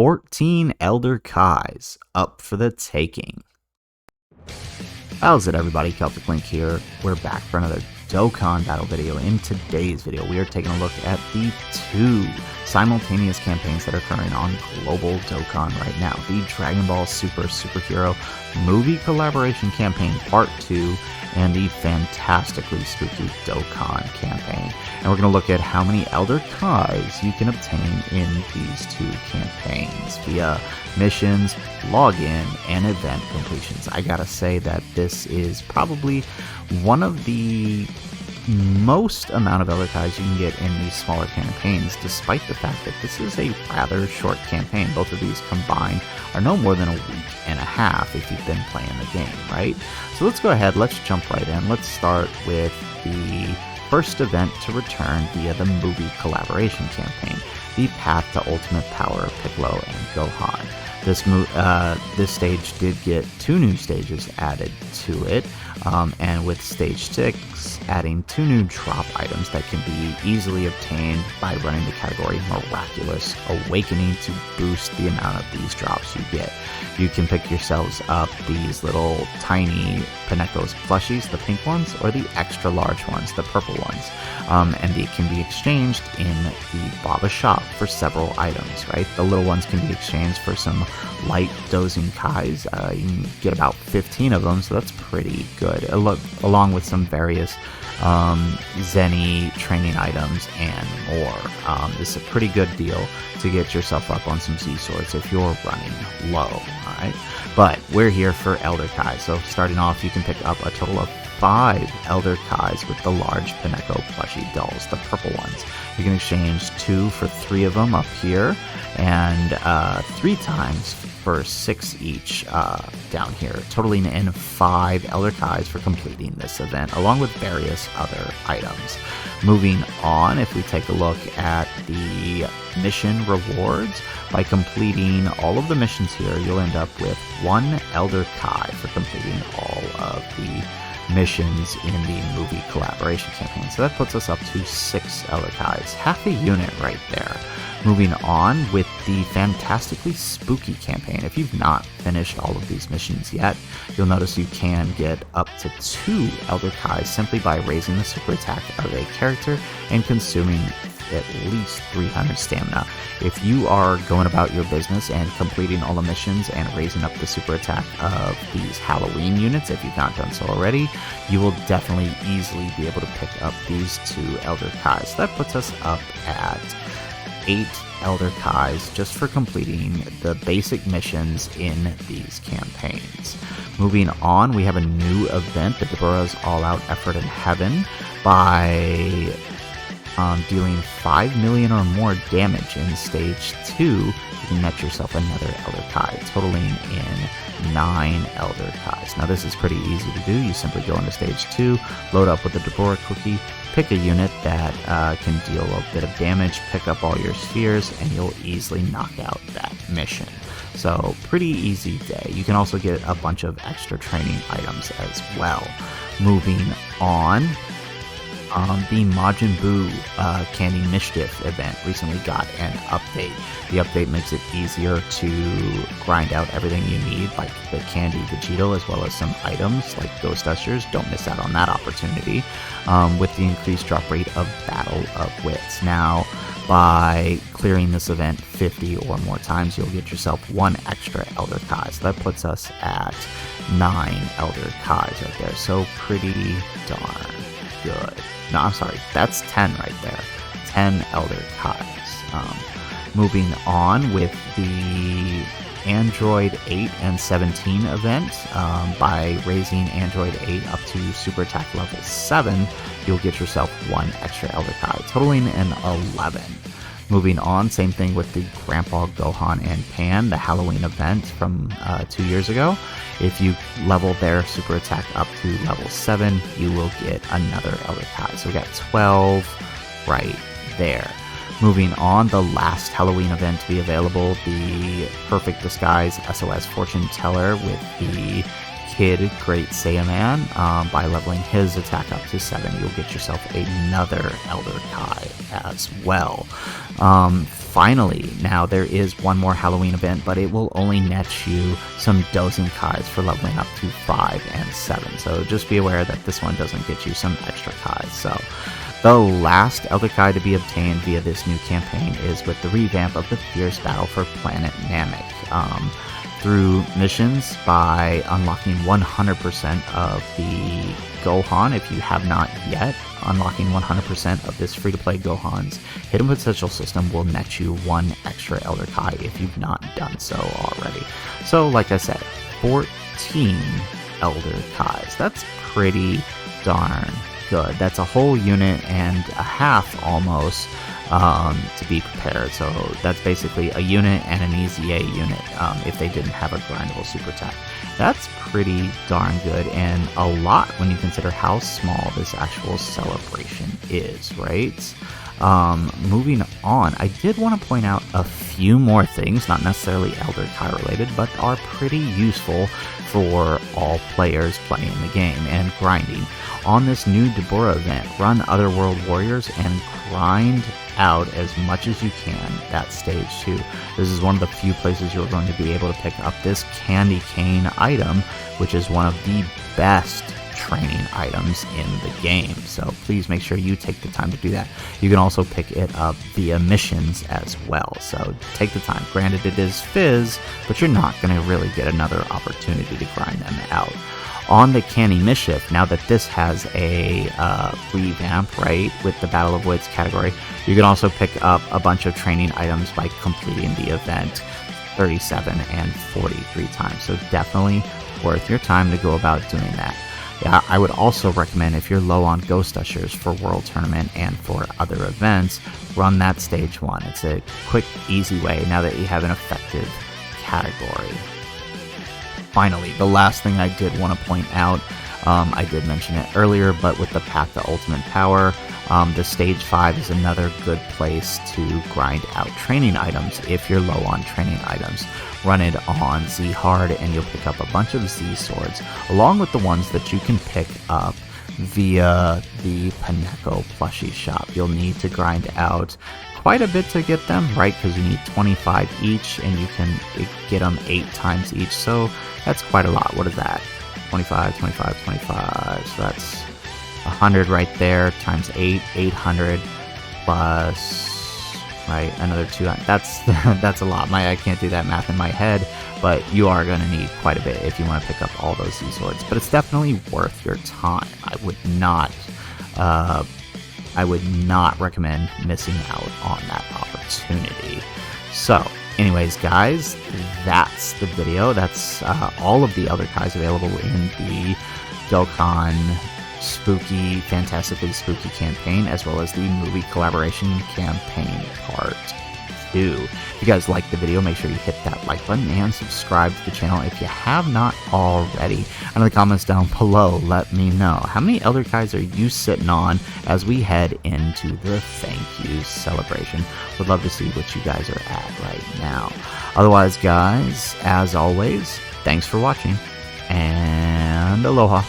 14 Elder Kais up for the taking. How's it, everybody? Celtic Link here. We're back for another Dokkan battle video. In today's video, we are taking a look at the two simultaneous campaigns that are occurring on Global Dokkan right now. The Dragon Ball Super Superhero Movie Collaboration Campaign Part 2 and the Fantastically Spooky Dokkan Campaign. And we're going to look at how many Elder Kais you can obtain in these two campaigns via missions, login, and event completions. I gotta say that this is probably one of the most amount of Elder Kais you can get in these smaller campaigns, despite the fact that this is a rather short campaign. Both of these combined are no more than a week and a half if you've been playing the game, right? So let's go ahead, let's jump right in. Let's start with the first event to return via the movie collaboration campaign, the Path to Ultimate Power Piccolo and Gohan. This stage did get 2 new stages added to it, and with stage 6 adding 2 new drop items that can be easily obtained by running the category Miraculous Awakening to boost the amount of these drops you get. You can pick yourselves up these little tiny Pinecos plushies, the pink ones, or the extra large ones, the purple ones, and they can be exchanged in the Baba shop for several items, right? The little ones can be exchanged for some light dozing Kais. You can get about 15 of them, so that's pretty good, along with some various Zenny training items and more. This is a pretty good deal to get yourself up on some Z swords if you're running low, alright? But we're here for Elder Kais, so starting off, you can pick up a total of 5 Elder Kais with the large Pineco plushie dolls, the purple ones. You can exchange 2 for 3 of them up here, and 3 times for 6 each down here, totaling in 5 Elder Kais for completing this event, along with various other items. Moving on, if we take a look at the mission rewards, by completing all of the missions here, you'll end up with 1 Elder Kai for completing all of the missions in the movie collaboration campaign. So that puts us up to 6 Elder Kais, half a unit right there. Moving on with the Fantastically Spooky campaign. If you've not finished all of these missions yet, you'll notice you can get up to 2 Elder Kais simply by raising the super attack of a character and consuming at least 300 stamina. If you are going about your business and completing all the missions and raising up the super attack of these Halloween units, if you've not done so already, you will definitely easily be able to pick up these 2 Elder Kais. That puts us up at 8 Elder Kais just for completing the basic missions in these campaigns. Moving on, we have a new event, the Deborah's All-Out Effort in Heaven. By dealing 5 million or more damage in stage 2, you can net yourself another Elder Kai, totaling in 9 Elder Kais. Now this is pretty easy to do. You simply go into stage 2, load up with the Deborah cookie, pick a unit that can deal a bit of damage, pick up all your spheres, and you'll easily knock out that mission. So pretty easy day. You can also get a bunch of extra training items as well. Moving on, the Majin Buu Candy Mischief event recently got an update. The update makes it easier to grind out everything you need, like the Candy Vegito, as well as some items like Ghost Ushers. Don't miss out on that opportunity, with the increased drop rate of Battle of Wits. Now, by clearing this event 50 or more times, you'll get yourself 1 extra Elder Kai. So that puts us at 9 Elder Kais right there. So pretty darn good. No, I'm sorry, that's 10 right there. 10 Elder Kais. Moving on with the Android 8 and 17 event, by raising Android 8 up to super attack level 7, you'll get yourself 1 extra Elder Kai, totaling in 11. Moving on, same thing with the Grandpa Gohan and Pan, the Halloween event from 2 years ago. If you level their super attack up to level 7, you will get another Elder Kai. So we got 12 right there. Moving on, the last Halloween event to be available, the Perfect Disguise SOS Fortune Teller with the Kid Great Saiyaman. By leveling his attack up to 7, you'll get yourself another Elder Kai as well. Finally, now there is one more Halloween event, but it will only net you some dozing Kais for leveling up to 5 and 7. So just be aware that this one doesn't get you some extra Kais. So the last Elder Kai to be obtained via this new campaign is with the revamp of the Fierce Battle for Planet Namek. Through missions by unlocking 100% of the Gohan, if you have not yet, unlocking 100% of this free-to-play Gohan's hidden potential system will net you 1 extra Elder Kai if you've not done so already. So, like I said, 14 Elder Kais. That's pretty darn good. That's a whole unit and a half almost to be prepared. So that's basically a unit and an easy A unit if they didn't have a grindable super attack. That's pretty darn good, and a lot when you consider how small this actual celebration is, right? Moving on, I did want to point out a few more things, not necessarily Elder Kai related, but are pretty useful for all players playing the game and grinding. On this new Deborah event, run Otherworld Warriors and grind out as much as you can at stage 2. This is one of the few places you're going to be able to pick up this candy cane item, which is one of the best training items in the game. So please make sure you take the time to do that. You can also pick it up via missions as well. So take the time. Granted, it is Fizz, but you're not going to really get another opportunity to grind them out. On the Canny Mischief, now that this has a revamp, right, with the Battle of Wits category, you can also pick up a bunch of training items by completing the event 37 and 43 times. So definitely worth your time to go about doing that. Yeah, I would also recommend, if you're low on Ghost Ushers for World Tournament and for other events, run that stage 1. It's a quick, easy way now that you have an effective category. Finally, the last thing I did want to point out, I did mention it earlier, but with the Path to Ultimate Power, the Stage 5 is another good place to grind out training items if you're low on training items. Run it on Z Hard and you'll pick up a bunch of Z Swords, along with the ones that you can pick up via the Pineko plushie shop. You'll need to grind out quite a bit to get them, right? Because you need 25 each and you can get them 8 times each. So that's quite a lot. What is that? 25, 25, 25. So that's 100 right there times 8, 800 plus, right, another 200. That's a lot. I can't do that math in my head, but you are going to need quite a bit if you want to pick up all those Z Swords. But it's definitely worth your time. I would not recommend missing out on that opportunity. So, anyways, guys, that's the video. That's all of the other Kais available in the Dokkan Fantastically Spooky campaign, as well as the movie collaboration campaign part 2. If you guys liked the video, make sure you hit that like button and subscribe to the channel if you have not already. And in the comments down below, let me know, how many Elder Kais are you sitting on as we head into the thank you celebration? Would love to see what you guys are at right now. Otherwise, guys, as always, thanks for watching, and aloha.